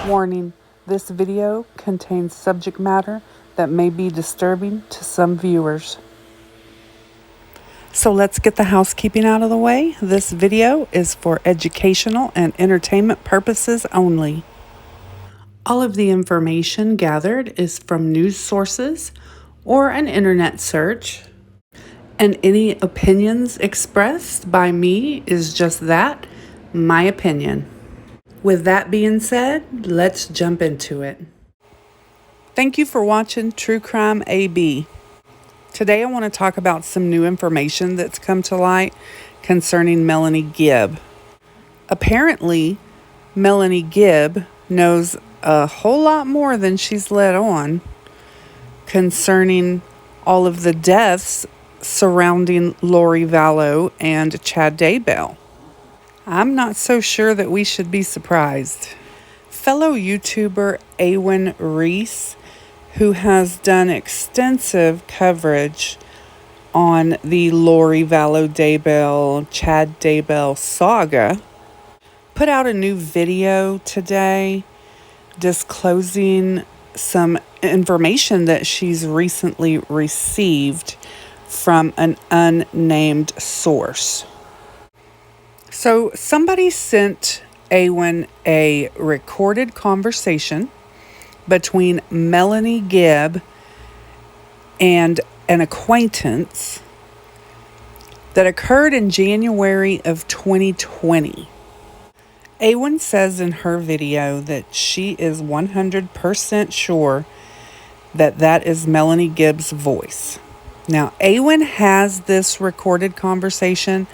Warning, this video contains subject matter that may be disturbing to some viewers. So let's get the housekeeping out of the way. This video is for educational and entertainment purposes only. All of the information gathered is from news sources or an internet search, and any opinions expressed by me is just that, my opinion. With that being said, let's jump into it. Thank you for watching True Crime AB. Today I want to talk about some new information that's come to light concerning Melanie Gibb. Apparently, Melanie Gibb knows a whole lot more than she's let on concerning all of the deaths surrounding Lori Vallow and Chad Daybell. I'm not so sure that we should be surprised. Fellow YouTuber Awen Rees, who has done extensive coverage on the Lori Vallow Daybell, Chad Daybell saga, put out a new video today disclosing some information that she's recently received from an unnamed source. So somebody sent Awen a recorded conversation between Melanie Gibb and an acquaintance that occurred in January of 2020. Awen says in her video that she is 100% sure that that is Melanie Gibb's voice. Now, Awen has this recorded conversation,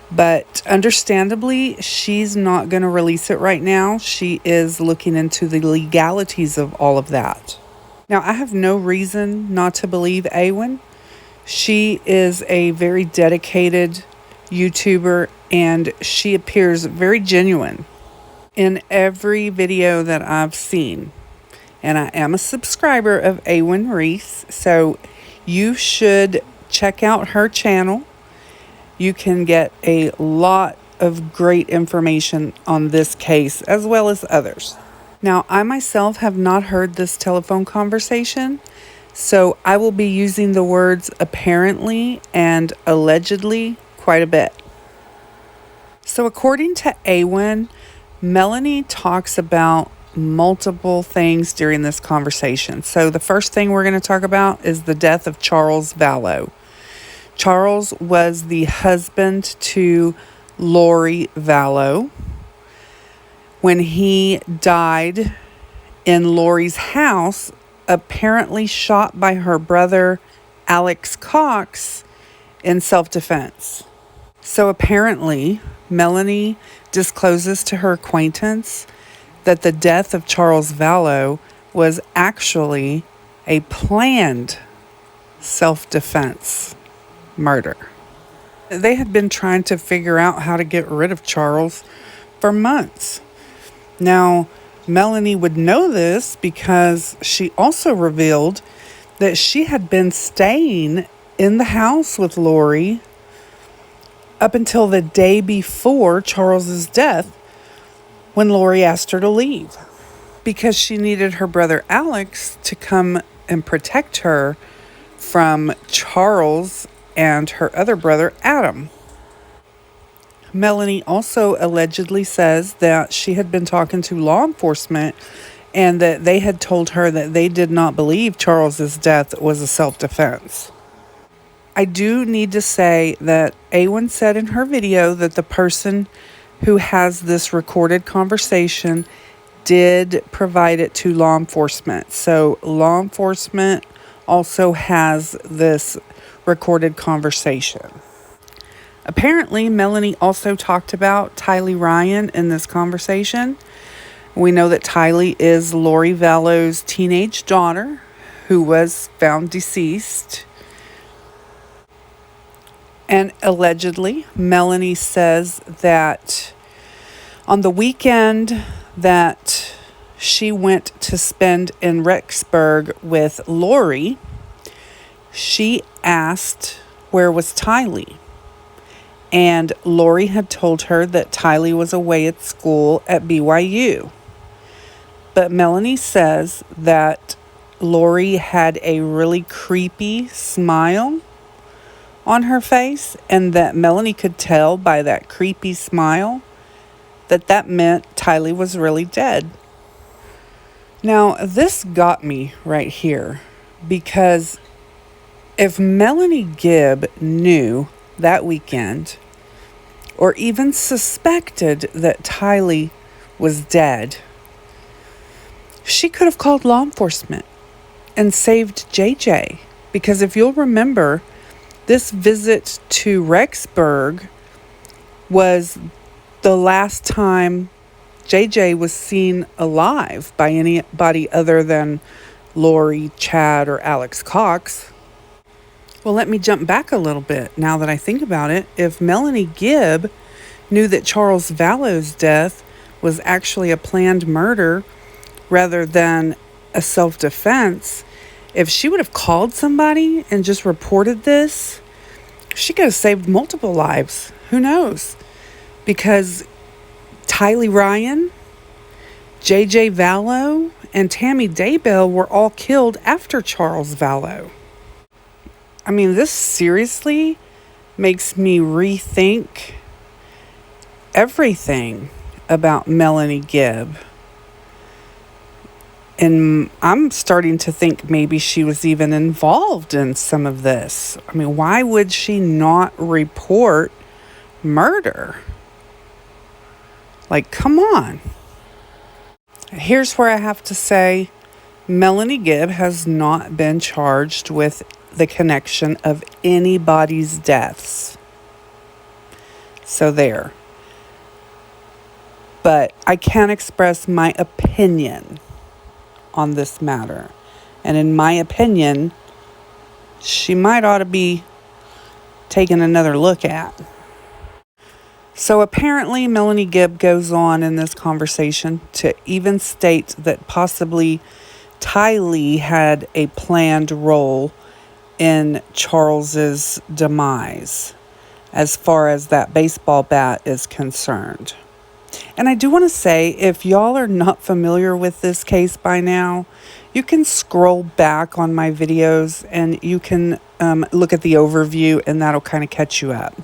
but understandably, she's not going to release it right now. She is looking into the legalities of all of that. Now, I have no reason not to believe Awen. She is a very dedicated YouTuber, and she appears very genuine in every video that I've seen. And I am a subscriber of Awen Rees, so you should check out her channel. You can get a lot of great information on this case as well as others. Now, I myself have not heard this telephone conversation, so I will be using the words apparently and allegedly quite a bit. So according to Awen, Melanie talks about multiple things during this conversation. So the first thing we're going to talk about is the death of Charles Vallow. Charles was the husband to Lori Vallow. When he died in Lori's house, apparently shot by her brother Alex Cox in self-defense. So apparently, Melanie discloses to her acquaintance that the death of Charles Vallow was actually a planned self-defense murder. They had been trying to figure out how to get rid of Charles for months. Now, Melanie would know this because she also revealed that she had been staying in the house with Lori up until the day before Charles's death, when Lori asked her to leave because she needed her brother Alex to come and protect her from Charles and her other brother, Adam. Melanie also allegedly says that she had been talking to law enforcement and that they had told her that they did not believe Charles's death was a self-defense. I do need to say that Awen said in her video that the person who has this recorded conversation did provide it to law enforcement. So law enforcement also has this recorded conversation. Apparently, Melanie also talked about Tylee Ryan in this conversation. We know that Tylee is Lori Vallow's teenage daughter who was found deceased. And allegedly, Melanie says that on the weekend that she went to spend in Rexburg with Lori, she asked where was Tylee, and Lori had told her that Tylee was away at school at BYU. But Melanie says that Lori had a really creepy smile on her face, and that Melanie could tell by that creepy smile that meant Tylee was really dead. Now, this got me right here, because if Melanie Gibb knew that weekend, or even suspected that Tylee was dead, she could have called law enforcement and saved JJ. Because if you'll remember, this visit to Rexburg was the last time JJ was seen alive by anybody other than Lori, Chad, or Alex Cox. Well, let me jump back a little bit now that I think about it. If Melanie Gibb knew that Charles Vallow's death was actually a planned murder rather than a self-defense, if she would have called somebody and just reported this, she could have saved multiple lives. Who knows? Because Tylee Ryan, JJ Vallow, and Tammy Daybell were all killed after Charles Vallow. I mean, this seriously makes me rethink everything about Melanie Gibb. And I'm starting to think maybe she was even involved in some of this. I mean, why would she not report murder? Like, come on. Here's where I have to say, Melanie Gibb has not been charged with the connection of anybody's deaths. So there. But I can express my opinion on this matter. And in my opinion, she might ought to be taken another look at. So apparently Melanie Gibb goes on in this conversation to even state that possibly Tylee had a planned role in Charles's demise as far as that baseball bat is concerned. And I do want to say, if y'all are not familiar with this case by now, you can scroll back on my videos and you can look at the overview, and that'll kind of catch you up.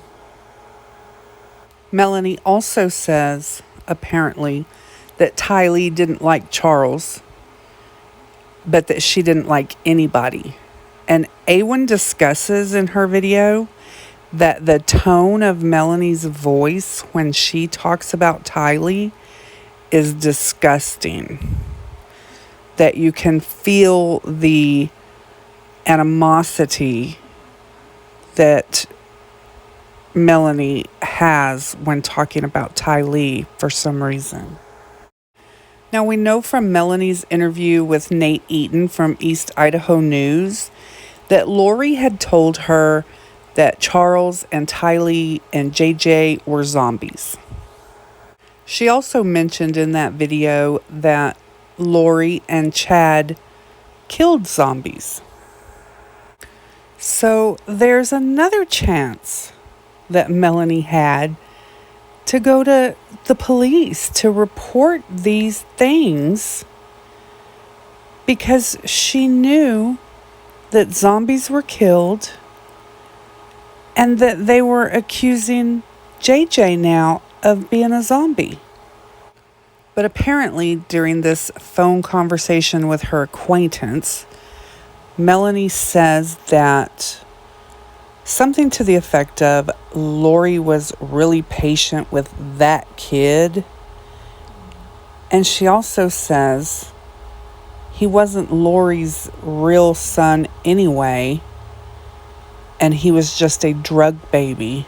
Melanie also says, apparently, that Tylee didn't like Charles, but that she didn't like anybody. And Awen discusses in her video that the tone of Melanie's voice when she talks about Tylee is disgusting. That you can feel the animosity that Melanie has when talking about Tylee for some reason. Now, we know from Melanie's interview with Nate Eaton from East Idaho News that Lori had told her that Charles and Tylee and JJ were zombies. She also mentioned in that video that Lori and Chad killed zombies. So there's another chance that Melanie had to go to the police to report these things, because she knew that zombies were killed and that they were accusing JJ now of being a zombie. But apparently during this phone conversation with her acquaintance, Melanie says that something to the effect of Lori was really patient with that kid. And she also says he wasn't Lori's real son anyway, and he was just a drug baby.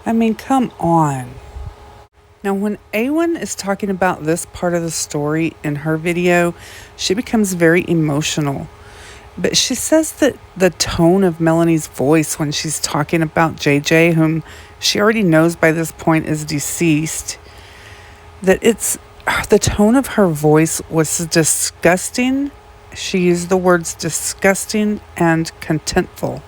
I mean, come on. Now, when Awen is talking about this part of the story in her video, she becomes very emotional. But she says that the tone of Melanie's voice when she's talking about JJ, whom she already knows by this point is deceased, that it's the tone of her voice was disgusting. She used the words disgusting and contemptful.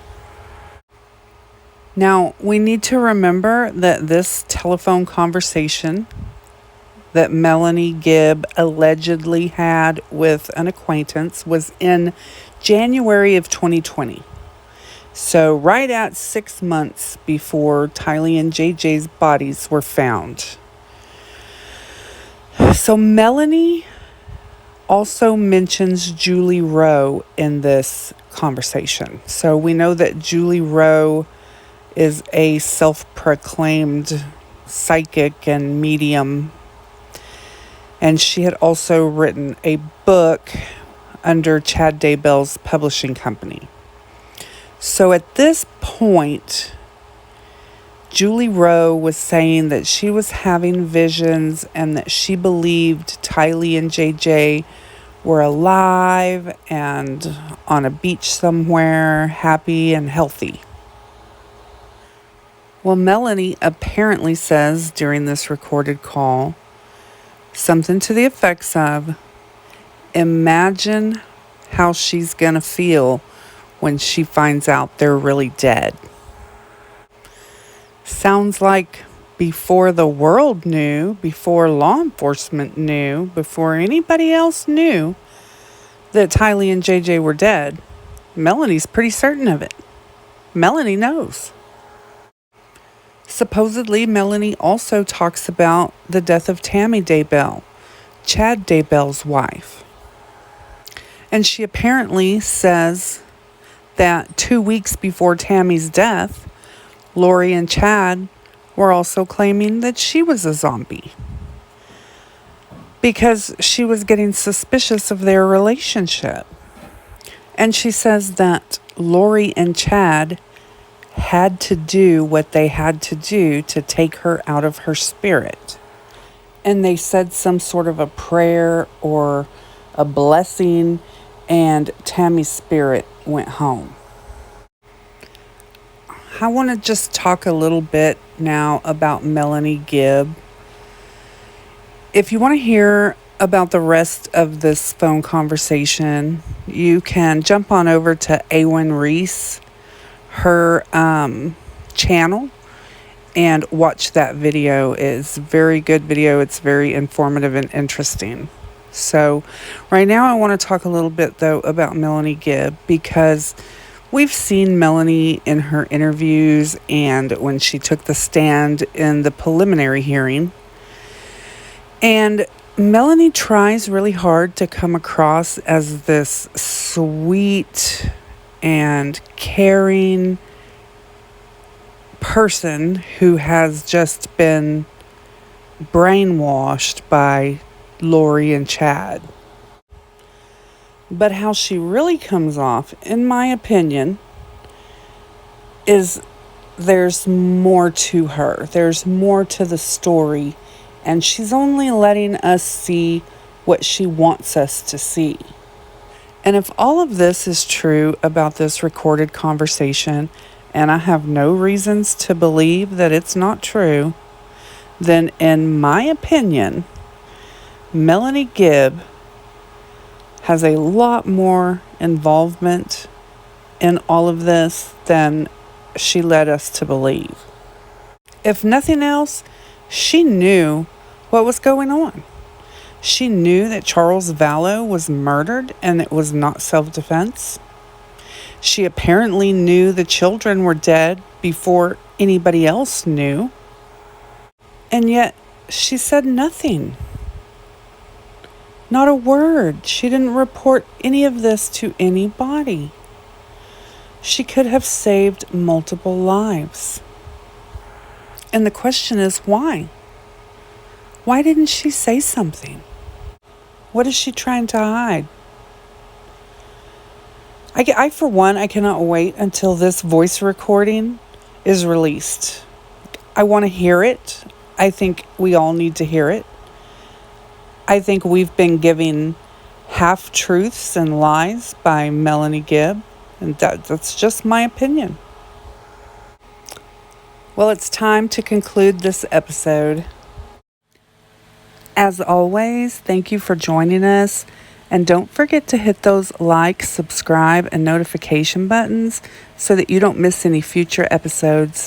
Now, we need to remember that this telephone conversation that Melanie Gibb allegedly had with an acquaintance was in January of 2020. So right at 6 months before Tylee and JJ's bodies were found. So Melanie also mentions Julie Rowe in this conversation. So we know that Julie Rowe is a self-proclaimed psychic and medium. And she had also written a book under Chad Daybell's publishing company. So at this point, Julie Rowe was saying that she was having visions and that she believed Tylee and JJ were alive and on a beach somewhere, happy and healthy. Well, Melanie apparently says during this recorded call something to the effects of, imagine how she's going to feel when she finds out they're really dead. Sounds like before the world knew, before law enforcement knew, before anybody else knew that Tylee and JJ were dead, Melanie's pretty certain of it. Melanie knows. Supposedly, Melanie also talks about the death of Tammy Daybell, Chad Daybell's wife. And she apparently says that 2 weeks before Tammy's death, Lori and Chad were also claiming that she was a zombie because she was getting suspicious of their relationship. And she says that Lori and Chad had to do what they had to do to take her out of her spirit. And they said some sort of a prayer or a blessing, and Tammy's spirit went home. I want to just talk a little bit now about Melanie Gibb. If you want to hear about the rest of this phone conversation, you can jump on over to Awen Rees, her channel, and watch that video. It's a very good video. It's very informative and interesting. So right now I want to talk a little bit though about Melanie Gibb, because we've seen Melanie in her interviews and when she took the stand in the preliminary hearing. And Melanie tries really hard to come across as this sweet and caring person who has just been brainwashed by Lori and Chad. But how she really comes off, in my opinion, is there's more to her. There's more to the story, and she's only letting us see what she wants us to see. And if all of this is true about this recorded conversation, and I have no reasons to believe that it's not true, then in my opinion, Melanie Gibb has a lot more involvement in all of this than she led us to believe. If nothing else, she knew what was going on. She knew that Charles Vallow was murdered and it was not self-defense. She apparently knew the children were dead before anybody else knew. And yet she said nothing. Not a word. She didn't report any of this to anybody. She could have saved multiple lives. And the question is, why? Why didn't she say something? What is she trying to hide? I for one, I cannot wait until this voice recording is released. I want to hear it. I think we all need to hear it. I think we've been giving half-truths and lies by Melanie Gibb, and that's just my opinion. Well, it's time to conclude this episode. As always, thank you for joining us, and don't forget to hit those like, subscribe, and notification buttons so that you don't miss any future episodes.